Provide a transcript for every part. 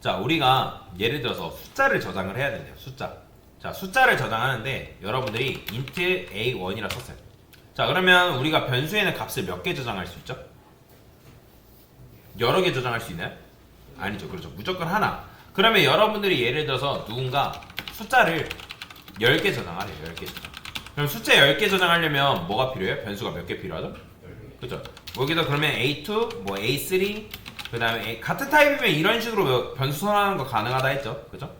자, 우리가 예를 들어서 숫자를 저장을 해야 된대요. 숫자. 자, 숫자를 저장하는데 여러분들이 int a1이라 썼어요. 자, 그러면 우리가 변수에는 값을 몇 개 저장할 수 있죠? 여러 개 저장할 수 있나요? 아니죠. 그렇죠. 무조건 하나. 그러면 여러분들이 예를 들어서 누군가 숫자를 10개 저장하래요. 10개 저장. 그럼 숫자 10개 저장하려면 뭐가 필요해요? 변수가 몇 개 필요하죠? 그죠? 여기다 그러면 A2, 뭐 A3, 그 다음에 같은 타입이면 이런 식으로 변수 선언하는 거 가능하다 했죠? 그죠?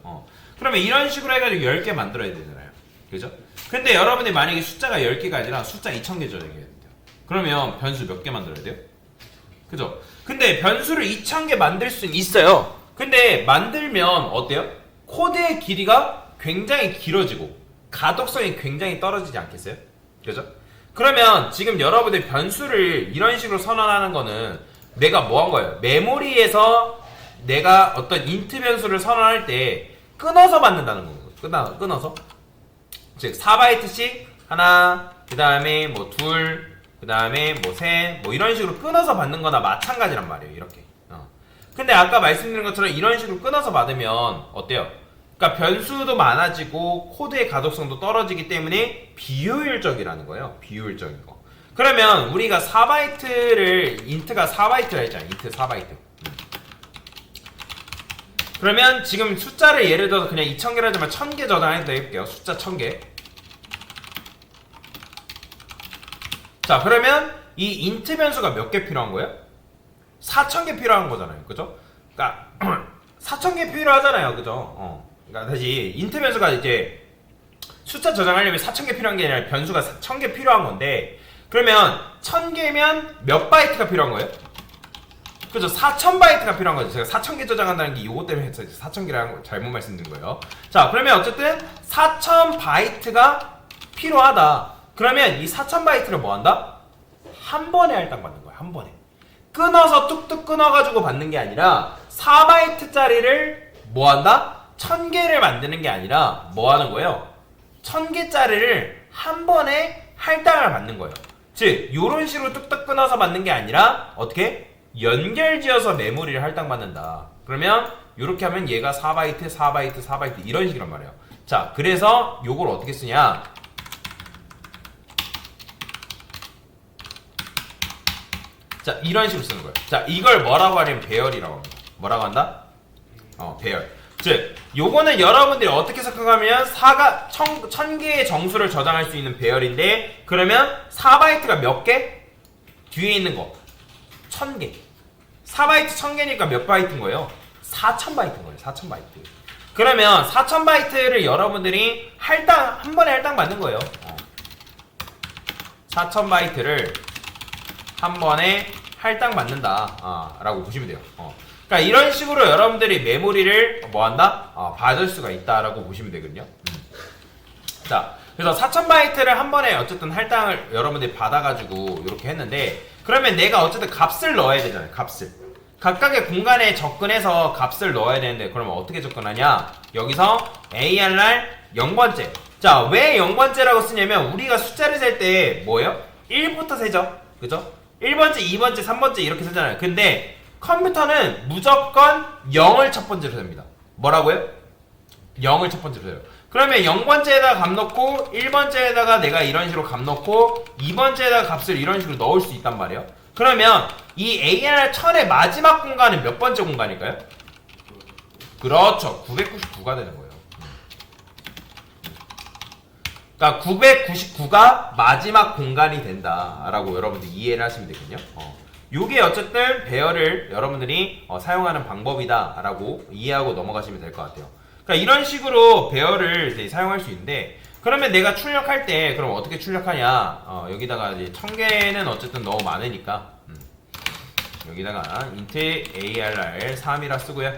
그러면 이런 식으로 해가지고 10개 만들어야 되잖아요. 그죠? 근데 여러분이 만약에 숫자가 10개가 아니라 숫자 2000개 저장해야 돼요. 그러면 변수 몇 개 만들어야 돼요? 그죠? 근데 변수를 2000개 만들 수는 있어요. 근데 만들면 어때요? 코드의 길이가 굉장히 길어지고 가독성이 굉장히 떨어지지 않겠어요? 그죠? 그러면 지금 여러분들 변수를 이런 식으로 선언하는 거는 내가 뭐 한 거예요? 메모리에서 내가 어떤 인트 변수를 선언할 때 끊어서 받는다는 거예요. 끊어서. 즉 4바이트씩 하나, 그 다음에 뭐 둘, 그 다음에 뭐 셋, 뭐 이런 식으로 끊어서 받는 거나 마찬가지란 말이에요. 이렇게. 근데 아까 말씀드린 것처럼 이런 식으로 끊어서 받으면 어때요? 그러니까 변수도 많아지고 코드의 가독성도 떨어지기 때문에 비효율적이라는 거예요. 비효율적인 거. 그러면 우리가 4바이트를 인트가 4바이트라 했잖아요. 인트 4바이트. 그러면 지금 숫자를 예를 들어서 그냥 2000개라 하지만 1000개 저장해도 해볼게요. 숫자 1000개. 자, 그러면 이 인트 변수가 몇 개 필요한 거예요? 4000개 필요한 거잖아요. 그죠? 그러니까 4000개 필요하잖아요. 그죠? 그러니까 다시 인트 변수가 이제 숫자 저장하려면 4000개 필요한 게 아니라 변수가 1000개 필요한 건데, 그러면 1000개면 몇 바이트가 필요한 거예요? 그죠? 4000바이트가 필요한 거죠. 제가 4000개 저장한다는 게 이것 때문에 했어요. 4000개라는 걸 잘못 말씀드린 거예요. 자, 그러면 어쨌든 4000바이트가 필요하다. 그러면 이 4000바이트를 뭐 한다? 한 번에 할당받는 거야. 한 번에. 끊어서 뚝뚝 끊어가지고 받는 게 아니라 4바이트짜리를 뭐 한다? 1000개를 만드는 게 아니라 뭐 하는 거예요? 1000개짜리를 한 번에 할당을 받는 거예요. 즉 요런 식으로 뚝뚝 끊어서 받는 게 아니라 어떻게? 연결지어서 메모리를 할당받는다. 그러면 이렇게 하면 얘가 4바이트, 4바이트, 4바이트 이런 식이란 말이에요. 자, 그래서 요걸 어떻게 쓰냐? 자, 이런 식으로 쓰는 거예요. 자, 이걸 뭐라고 하냐면 배열이라고 합니다. 뭐라고 한다? 배열. 즉, 요거는 여러분들이 어떻게 생각하면 4가 1000개의 정수를 저장할 수 있는 배열인데, 그러면 4바이트가 몇 개? 뒤에 있는 거 1000개. 4바이트 1000개니까 몇 바이트인 거예요? 4000바이트인 거예요. 4000바이트. 그러면 4000바이트를 여러분들이 한 번에 할당 받는 거예요. 4000바이트를 한 번에 할당 받는다. 라고 보시면 돼요. 그러니까 이런 식으로 여러분들이 메모리를 뭐 한다? 받을 수가 있다라고 보시면 되거든요. 자, 그래서 4000바이트를 한 번에 어쨌든 할당을 여러분들이 받아가지고 이렇게 했는데, 그러면 내가 어쨌든 값을 넣어야 되잖아요. 값을. 각각의 공간에 접근해서 값을 넣어야 되는데, 그러면 어떻게 접근하냐? 여기서 ARR 0번째. 자, 왜 0번째라고 쓰냐면 우리가 숫자를 셀 때 뭐예요? 1부터 세죠. 그죠? 1번째, 2번째, 3번째 이렇게 세잖아요. 근데 컴퓨터는 무조건 0을 첫 번째로 셉니다. 뭐라고요? 0을 첫 번째로 세요. 그러면 0번째에다가 값 넣고 1번째에다가 내가 이런 식으로 값 넣고 2번째에다가 값을 이런 식으로 넣을 수 있단 말이에요. 그러면 이 AR 1000의 마지막 공간은 몇 번째 공간일까요? 그렇죠. 999가 되는 거예요. 그러니까 999가 마지막 공간이 된다라고 여러분들 이해를 하시면 되거든요. 요게 어쨌든 배열을 여러분들이 사용하는 방법이다라고 이해하고 넘어가시면 될 것 같아요. 그러니까 이런 식으로 배열을 이제 사용할 수 있는데, 그러면 내가 출력할 때 그럼 어떻게 출력하냐? 여기다가 이제 1000개는 어쨌든 너무 많으니까 여기다가 int ARR 3이라 쓰고요.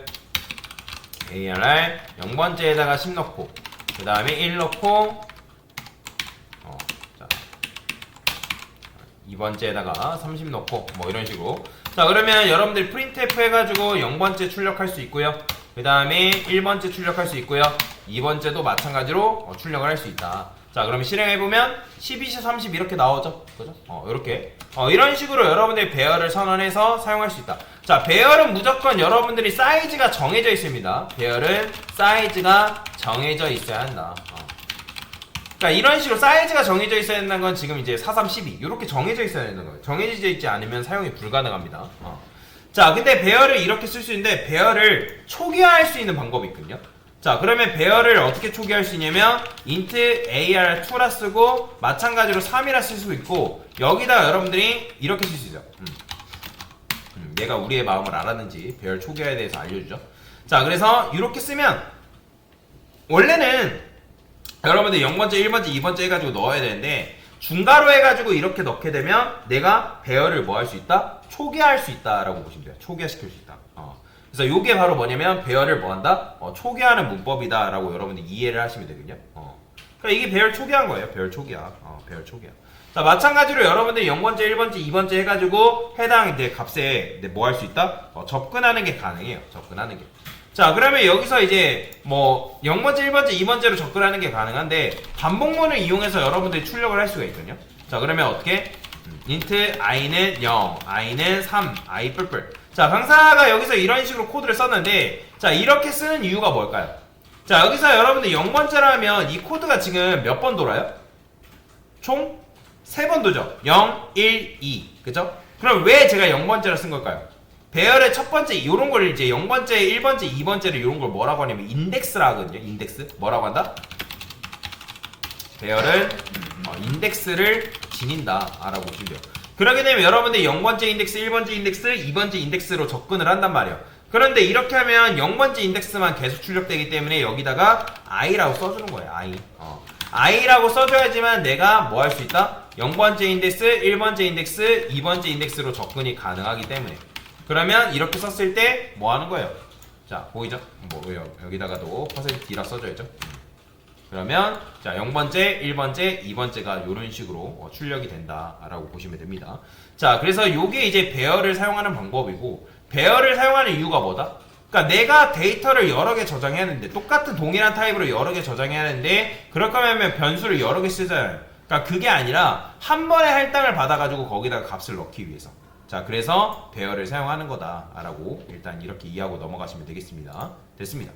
ARR 0번째에다가 10 넣고 그 다음에 1 넣고 2번째에다가 30 넣고 뭐 이런 식으로. 자, 그러면 여러분들 프린트F 해가지고 0번째 출력할 수 있고요. 그 다음에 1번째 출력할 수 있고요. 2번째도 마찬가지로 출력을 할 수 있다. 자, 그러면 실행해보면 12, 30 이렇게 나오죠. 그죠? 이렇게. 이런 식으로 여러분들이 배열을 선언해서 사용할 수 있다. 자, 배열은 무조건 여러분들이 사이즈가 정해져 있습니다. 배열은 사이즈가 정해져 있어야 한다. 그러니까 이런 식으로 사이즈가 정해져 있어야 된다는 건 지금 이제 4, 3, 12 이렇게 정해져 있어야 된다는 거예요. 정해져 있지 않으면 사용이 불가능합니다. 자, 근데 배열을 이렇게 쓸 수 있는데 배열을 초기화할 수 있는 방법이 있거든요. 자, 그러면 배열을 어떻게 초기화할 수 있냐면 int ar2라 쓰고 마찬가지로 3이라 쓸 수 있고 여기다 여러분들이 이렇게 쓸 수 있죠. 얘가 우리의 마음을 알았는지 배열 초기화에 대해서 알려주죠. 자, 그래서 이렇게 쓰면 원래는 여러분들 0번째, 1번째, 2번째 해가지고 넣어야 되는데 중괄호 해가지고 이렇게 넣게 되면 내가 배열을 뭐 할 수 있다? 초기화할 수 있다라고 보시면 돼요. 초기화시킬 수 있다. 그래서 요게 바로 뭐냐면 배열을 뭐 한다? 초기화하는 문법이다 라고 여러분들 이해를 하시면 되거든요. 그러니까 이게 배열 초기화한 거예요. 배열 초기화. 배열 초기화. 자, 마찬가지로 여러분들 0번째, 1번째, 2번째 해가지고 해당 이제 값에 뭐 할 수 있다? 접근하는 게 가능해요. 접근하는 게. 자, 그러면 여기서 이제 뭐 0번째, 1번째, 2번째로 접근하는 게 가능한데 반복문을 이용해서 여러분들이 출력을 할 수가 있거든요. 자, 그러면 어떻게? int i는 0, i는 3, i 뿔뿔. 자, 강사가 여기서 이런 식으로 코드를 썼는데 자, 이렇게 쓰는 이유가 뭘까요? 자, 여기서 여러분들 0번째라면 이 코드가 지금 몇 번 돌아요? 총 3번 도죠. 0, 1, 2. 그죠? 그럼 왜 제가 0번째로 쓴 걸까요? 배열의 첫 번째, 요런 걸 이제 0번째, 1번째, 2번째를 요런 걸 뭐라고 하냐면 인덱스라 하거든요. 인덱스. 뭐라고 한다? 배열은 인덱스를 지닌다. 라고 보시면 돼요. 그러게 되면 여러분들 0번째 인덱스, 1번째 인덱스, 2번째 인덱스로 접근을 한단 말이에요. 그런데 이렇게 하면 0번째 인덱스만 계속 출력되기 때문에 여기다가 i라고 써주는 거예요. i라고 써줘야지만 내가 뭐 할 수 있다? 0번째 인덱스, 1번째 인덱스, 2번째 인덱스로 접근이 가능하기 때문에. 그러면 이렇게 썼을 때 뭐 하는 거예요? 자, 보이죠? 뭐 여기다가도 %d라 써줘야죠. 그러면 자, 0번째, 1번째, 2번째가 이런 식으로 출력이 된다라고 보시면 됩니다. 자, 그래서 요게 이제 배열을 사용하는 방법이고 배열을 사용하는 이유가 뭐다? 그러니까 내가 데이터를 여러 개 저장해야 하는데 똑같은 동일한 타입으로 여러 개 저장해야 하는데 그럴 거면 변수를 여러 개 쓰잖아요. 그러니까 그게 아니라 한 번에 할당을 받아가지고 거기다가 값을 넣기 위해서. 자, 그래서 배열을 사용하는 거다라고 일단 이렇게 이해하고 넘어가시면 되겠습니다. 됐습니다.